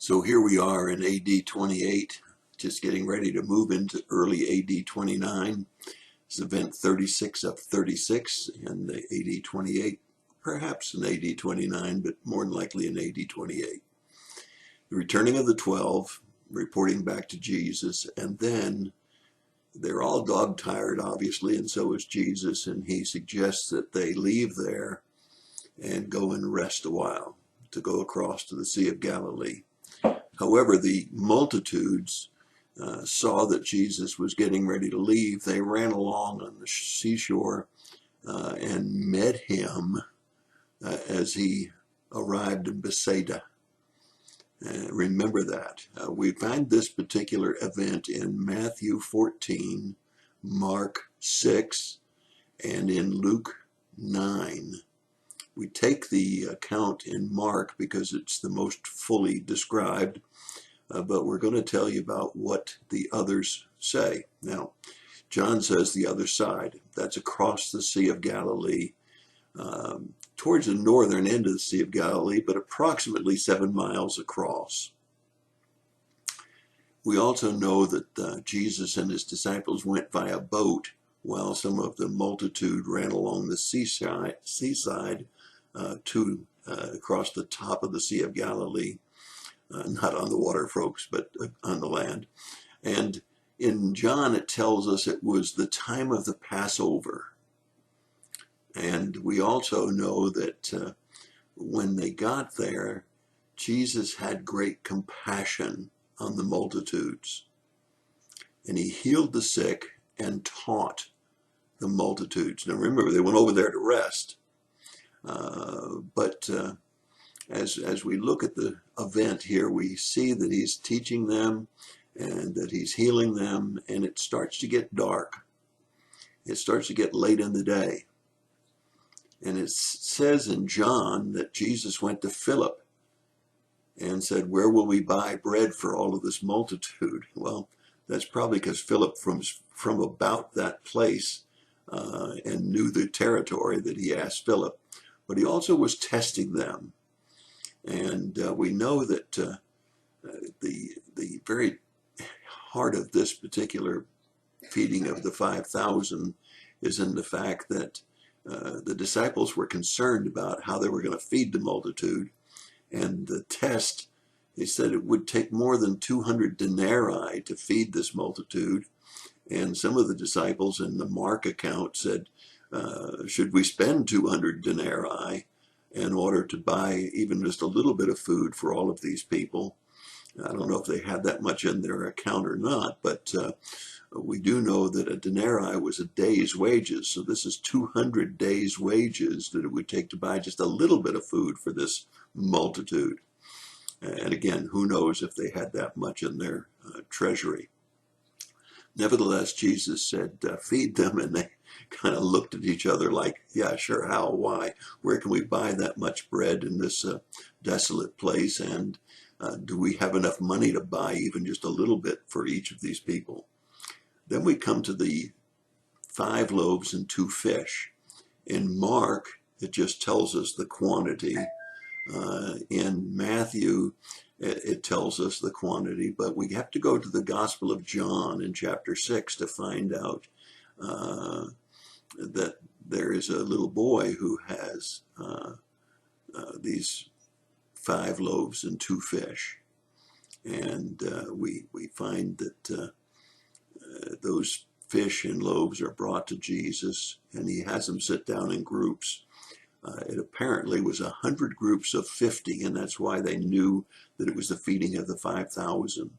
So here we are in AD 28, just getting ready to move into early AD 29. It's event 36 of 36 in the AD 28, perhaps in AD 29, but more than likely in AD 28. The returning of the 12, reporting back to Jesus, and then they're all dog-tired, obviously, and so is Jesus, and he suggests that they leave there and go and rest a while, to go across to the Sea of Galilee. However, the multitudes saw that Jesus was getting ready to leave. They ran along on the seashore and met him as he arrived in Bethsaida. Remember that. We find this particular event in Matthew 14, Mark 6, and in Luke 9. We take the account in Mark because it's the most fully described, but we're going to tell you about what the others say. Now, John says the other side. That's across the Sea of Galilee, towards the northern end of the Sea of Galilee, but approximately 7 miles across. We also know that Jesus and his disciples went via boat while some of the multitude ran along the seaside across the top of the Sea of Galilee, not on the water, folks, but on the land. And in John, it tells us it was the time of the Passover. And we also know that when they got there, Jesus had great compassion on the multitudes. And he healed the sick and taught the multitudes. Now remember, they went over there to rest. But as we look at the event here, we see that he's teaching them and that he's healing them, and it starts to get dark. It starts to get late in the day. And it says in John that Jesus went to Philip and said, "Where will we buy bread for all of this multitude?" Well, that's probably because Philip from about that place and knew the territory that he asked Philip. But he also was testing them. And we know that the very heart of this particular feeding of the 5,000 is in the fact that the disciples were concerned about how they were going to feed the multitude. And the test, they said it would take more than 200 denarii to feed this multitude. And some of the disciples in the Mark account said, should we spend 200 denarii in order to buy even just a little bit of food for all of these people? I don't know if they had that much in their account or not, but we do know that a denarii was a day's wages. So this is 200 days' wages that it would take to buy just a little bit of food for this multitude. And again, who knows if they had that much in their treasury. Nevertheless, Jesus said, feed them, and they kind of looked at each other like, yeah, sure, how, why? Where can we buy that much bread in this desolate place? And do we have enough money to buy even just a little bit for each of these people? Then we come to the 5 loaves and 2 fish. In Mark, it just tells us the quantity. In Matthew, it tells us the quantity, but we have to go to the Gospel of John in chapter 6 to find out that there is a little boy who has these 5 loaves and 2 fish. And we find that those fish and loaves are brought to Jesus, and he has them sit down in groups. It apparently was 100 groups of 50, and that's why they knew that it was the feeding of the 5,000.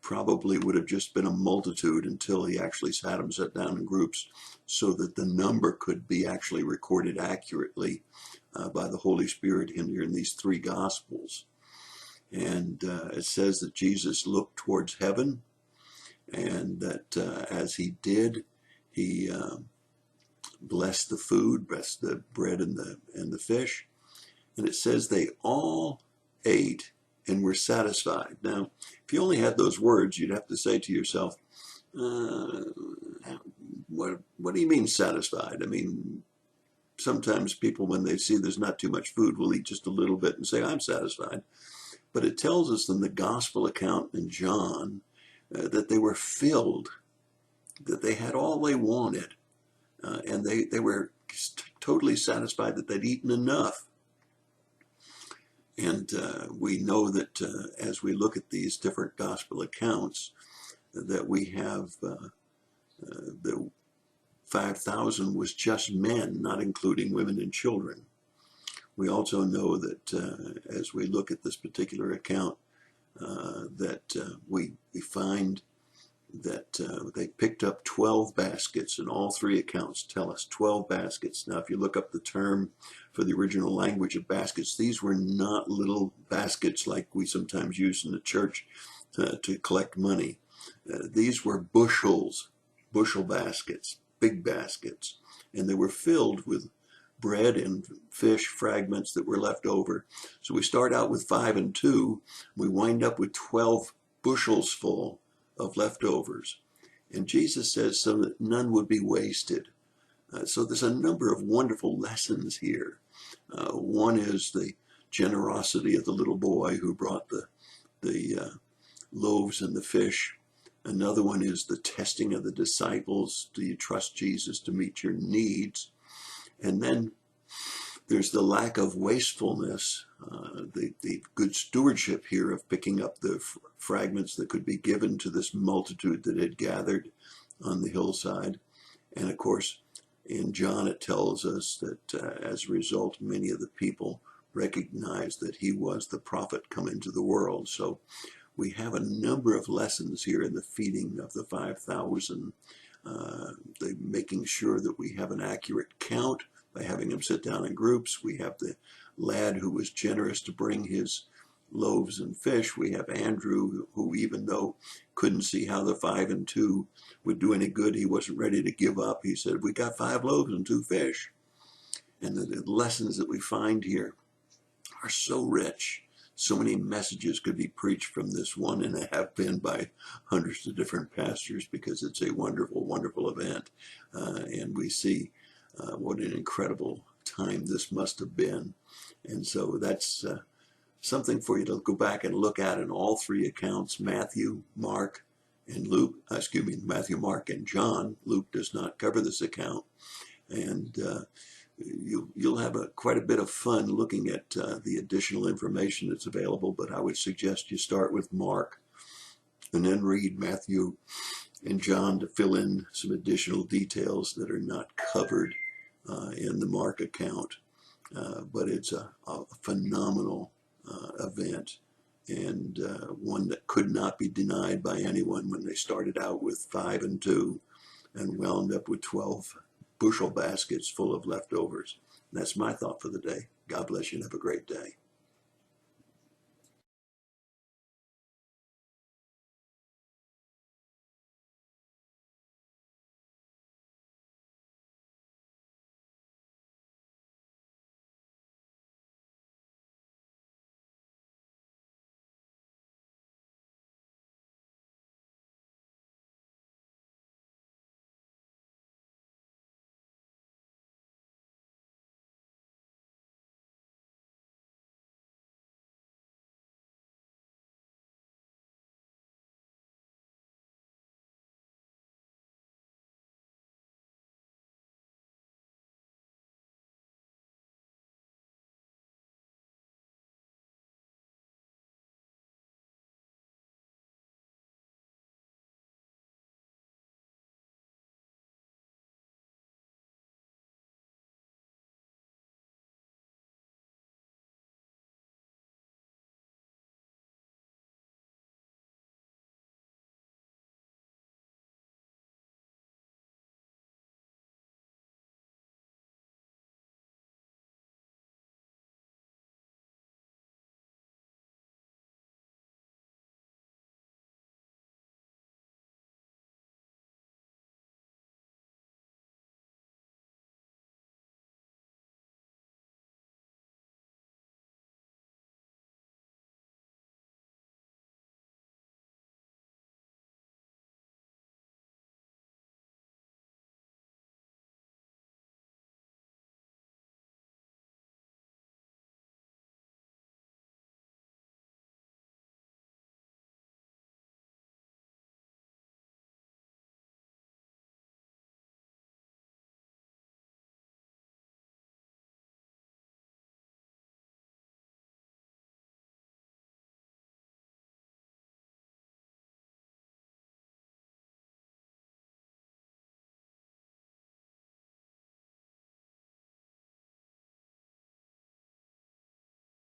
Probably would have just been a multitude until he actually had them sit down in groups so that the number could be actually recorded accurately by the Holy Spirit here in these 3 Gospels. And it says that Jesus looked towards heaven, and that as he did, he blessed the food, blessed the bread and the fish. And it says they all ate and were satisfied. Now, if you only had those words, you'd have to say to yourself, what do you mean satisfied? I mean, sometimes people, when they see there's not too much food, will eat just a little bit and say, I'm satisfied. But it tells us in the gospel account in John that they were filled, that they had all they wanted, and they were totally satisfied that they'd eaten enough. And we know that as we look at these different gospel accounts, that we have the 5,000 was just men, not including women and children. We also know that as we look at this particular account, that we find that they picked up 12 baskets, and all three accounts tell us 12 baskets. Now, if you look up the term for the original language of baskets, these were not little baskets like we sometimes use in the church to collect money. These were bushels, bushel baskets, big baskets, and they were filled with bread and fish fragments that were left over. So we start out with 5 and 2, we wind up with 12 bushels full of leftovers. And Jesus says so that none would be wasted. So there's a number of wonderful lessons here. One is the generosity of the little boy who brought the loaves and the fish. Another one is the testing of the disciples. Do you trust Jesus to meet your needs? And then there's the lack of wastefulness, the good stewardship here of picking up the fragments that could be given to this multitude that had gathered on the hillside. And of course, in John, it tells us that as a result, many of the people recognized that he was the prophet come into the world. So we have a number of lessons here in the feeding of the 5,000, making sure that we have an accurate count by having them sit down in groups. We have the lad who was generous to bring his loaves and fish. We have Andrew, who even though couldn't see how the 5 and 2 would do any good, he wasn't ready to give up. He said, we got 5 loaves and 2 fish. And the lessons that we find here are so rich. So many messages could be preached from this one, and have been by hundreds of different pastors, because it's a wonderful, wonderful event. And we see what an incredible time this must have been. And so that's something for you to go back and look at in all three accounts, Matthew, Mark, and Luke. Matthew, Mark, and John. Luke does not cover this account. And you'll have quite a bit of fun looking at the additional information that's available, but I would suggest you start with Mark and then read Matthew and John to fill in some additional details that are not covered in the Mark account. But it's a phenomenal event, and one that could not be denied by anyone when they started out with 5 and 2 and wound up with 12 bushel baskets full of leftovers. And that's my thought for the day. God bless you and have a great day.